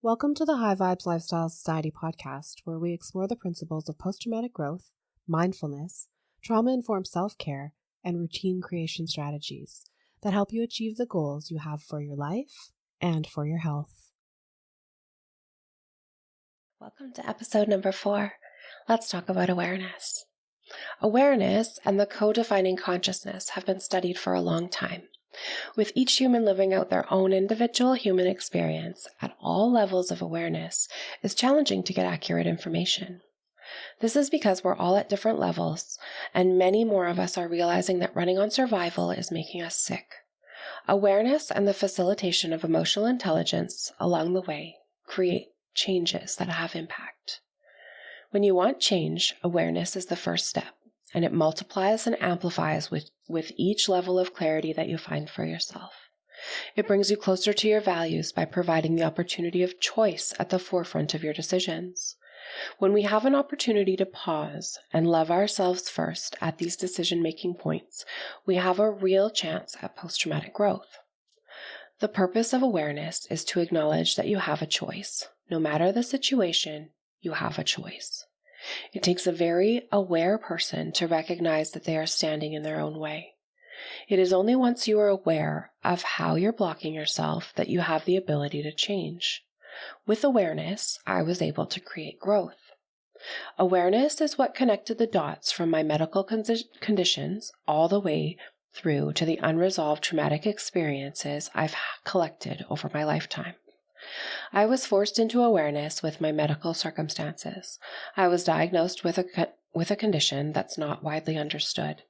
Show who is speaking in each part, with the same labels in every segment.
Speaker 1: Welcome to the High Vibes Lifestyle Society podcast, where we explore the principles of post-traumatic growth, mindfulness, trauma-informed self-care, and routine creation strategies that help you achieve the goals you have for your life and for your health.
Speaker 2: Welcome to episode number 4. Let's talk about awareness. Awareness and the co-defining consciousness have been studied for a long time, with each human living out their own individual human experience at all levels of awareness. It's challenging to get accurate information. This is because we're all at different levels, and many more of us are realizing that running on survival is making us sick. Awareness and the facilitation of emotional intelligence along the way create changes that have impact. When you want change, awareness is the first step, and it multiplies and amplifies with each level of clarity that you find for yourself. It brings you closer to your values by providing the opportunity of choice at the forefront of your decisions. When we have an opportunity to pause and love ourselves first at these decision-making points, we have a real chance at post-traumatic growth. The purpose of awareness is to acknowledge that you have a choice. No matter the situation, you have a choice. It takes a very aware person to recognize that they are standing in their own way. It is only once you are aware of how you're blocking yourself that you have the ability to change. With awareness, I was able to create growth. Awareness is what connected the dots from my medical conditions all the way through to the unresolved traumatic experiences I've collected over my lifetime. I was forced into awareness with my medical circumstances. I was diagnosed with a condition that's not widely understood.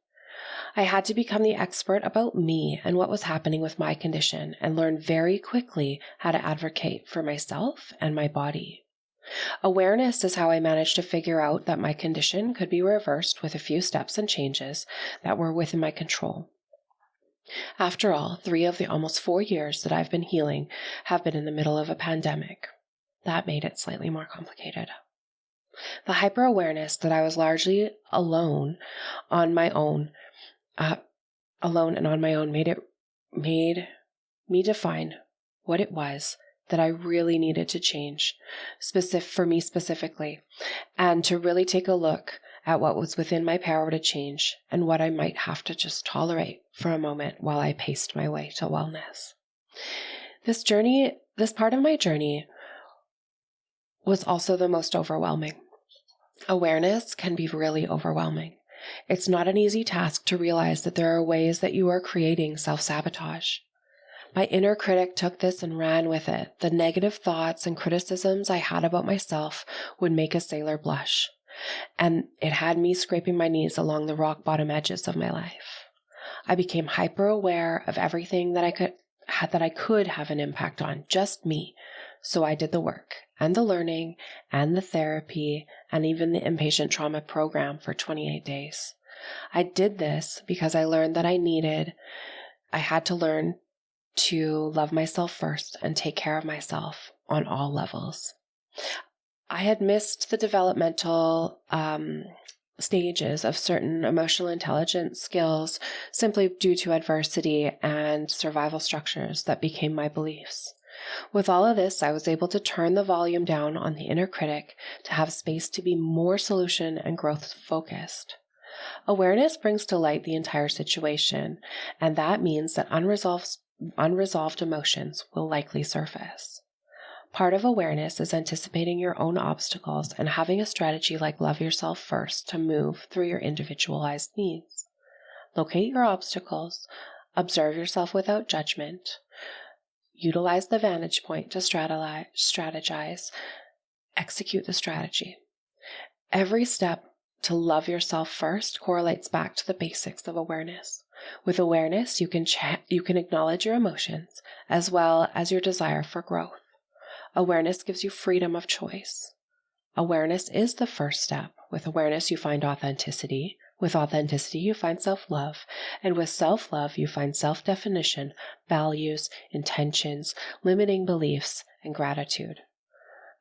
Speaker 2: I had to become the expert about me and what was happening with my condition and learn very quickly how to advocate for myself and my body. Awareness is how I managed to figure out that my condition could be reversed with a few steps and changes that were within my control. After all, 3 of the almost 4 years that I've been healing have been in the middle of a pandemic. That made it slightly more complicated. The hyper-awareness that I was largely alone and on my own made me define what it was that I really needed to change, for me specifically, and to really take a look at what was within my power to change and what I might have to just tolerate for a moment while I paced my way to wellness. This part of my journey was also the most overwhelming. Awareness can be really overwhelming. It's not an easy task to realize that there are ways that you are creating self-sabotage. My inner critic took this and ran with it. The negative thoughts and criticisms I had about myself would make a sailor blush, and it had me scraping my knees along the rock bottom edges of my life. I became hyper aware of everything that I could have an impact on, just me. So I did the work and the learning and the therapy and even the inpatient trauma program for 28 days. I did this because I learned that I had to learn to love myself first and take care of myself on all levels. I had missed the developmental stages of certain emotional intelligence skills simply due to adversity and survival structures that became my beliefs. With all of this, I was able to turn the volume down on the inner critic to have space to be more solution and growth focused. Awareness brings to light the entire situation, and that means that unresolved emotions will likely surface. Part of awareness is anticipating your own obstacles and having a strategy like love yourself first to move through your individualized needs. Locate your obstacles, observe yourself without judgment, utilize the vantage point to strategize, execute the strategy. Every step to love yourself first correlates back to the basics of awareness. With awareness, you can acknowledge your emotions as well as your desire for growth. Awareness gives you freedom of choice. Awareness is the first step. With awareness, you find authenticity. With authenticity, you find self-love. And with self-love, you find self-definition, values, intentions, limiting beliefs, and gratitude.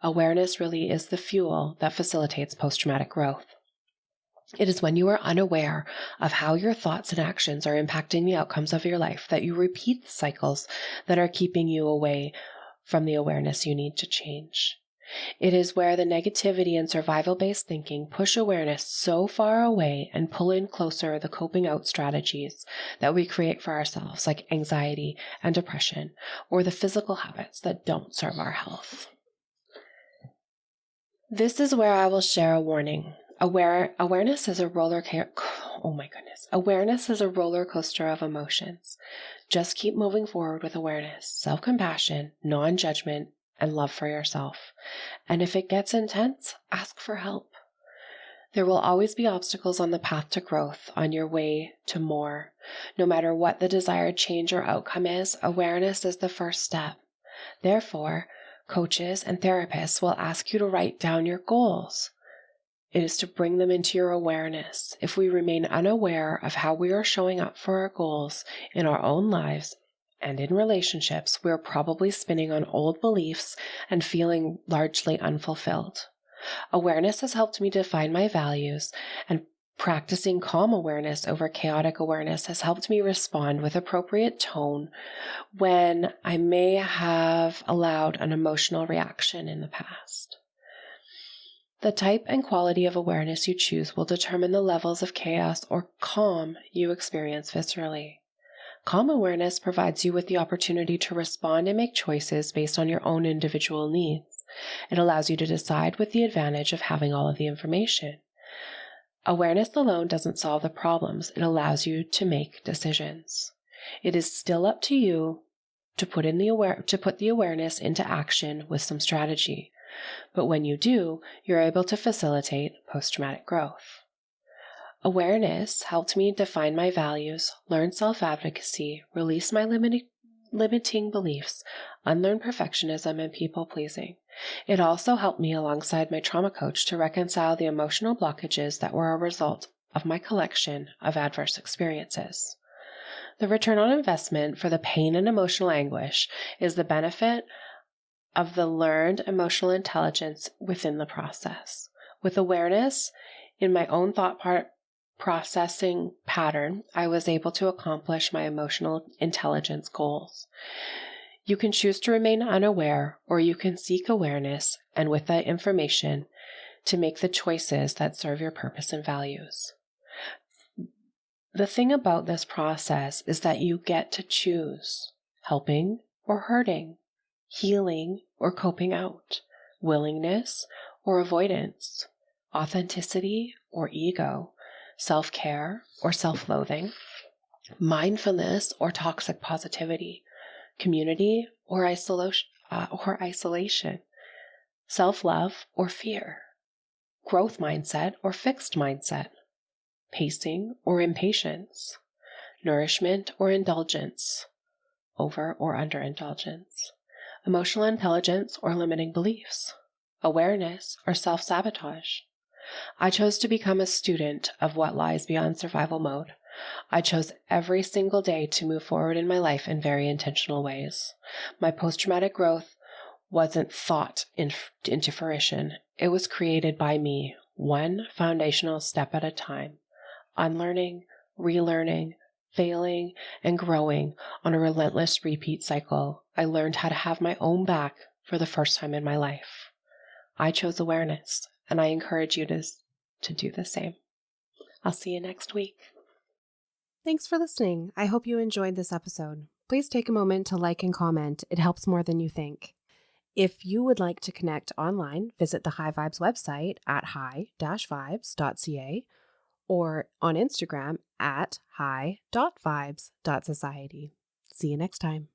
Speaker 2: Awareness really is the fuel that facilitates post-traumatic growth. It is when you are unaware of how your thoughts and actions are impacting the outcomes of your life that you repeat the cycles that are keeping you away from the awareness you need to change. It is where the negativity and survival-based thinking push awareness so far away and pull in closer the coping out strategies that we create for ourselves, like anxiety and depression, or the physical habits that don't serve our health. This is where I will share a warning. Awareness is a roller coaster of emotions. Just keep moving forward with awareness, self-compassion, non-judgment, and love for yourself. And if it gets intense, ask for help. There will always be obstacles on the path to growth, on your way to more. No matter what the desired change or outcome is, awareness is the first step. Therefore, coaches and therapists will ask you to write down your goals. It is to bring them into your awareness. If we remain unaware of how we are showing up for our goals in our own lives and in relationships, we're probably spinning on old beliefs and feeling largely unfulfilled. Awareness has helped me define my values, and practicing calm awareness over chaotic awareness has helped me respond with appropriate tone when I may have allowed an emotional reaction in the past. The type and quality of awareness you choose will determine the levels of chaos or calm you experience viscerally. Calm awareness provides you with the opportunity to respond and make choices based on your own individual needs. It allows you to decide with the advantage of having all of the information. Awareness alone doesn't solve the problems. It allows you to make decisions. It is still up to you to put the awareness into action with some strategy. But when you do, you're able to facilitate post-traumatic growth. Awareness helped me define my values, learn self-advocacy, release my limiting beliefs, unlearn perfectionism and people-pleasing. It also helped me alongside my trauma coach to reconcile the emotional blockages that were a result of my collection of adverse experiences. The return on investment for the pain and emotional anguish is the benefit of the learned emotional intelligence within the process. With awareness in my own thought processing pattern, I was able to accomplish my emotional intelligence goals. You can choose to remain unaware, or you can seek awareness and with that information to make the choices that serve your purpose and values. The thing about this process is that you get to choose helping or hurting, healing or coping out, willingness or avoidance, authenticity or ego, self-care or self-loathing, mindfulness or toxic positivity, community or isolation, self-love or fear, growth mindset or fixed mindset, pacing or impatience, nourishment or indulgence, over or underindulgence, emotional intelligence or limiting beliefs, awareness or self-sabotage. I chose to become a student of what lies beyond survival mode. I chose every single day to move forward in my life in very intentional ways. My post-traumatic growth wasn't thought into fruition. It was created by me, one foundational step at a time, unlearning, relearning, failing, and growing on a relentless repeat cycle. I learned how to have my own back for the first time in my life. I chose awareness, and I encourage you to do the same. I'll see you next week.
Speaker 1: Thanks for listening. I hope you enjoyed this episode. Please take a moment to like and comment. It helps more than you think. If you would like to connect online, visit the High Vibes website at high-vibes.ca or on Instagram at high.vibes.society. See you next time.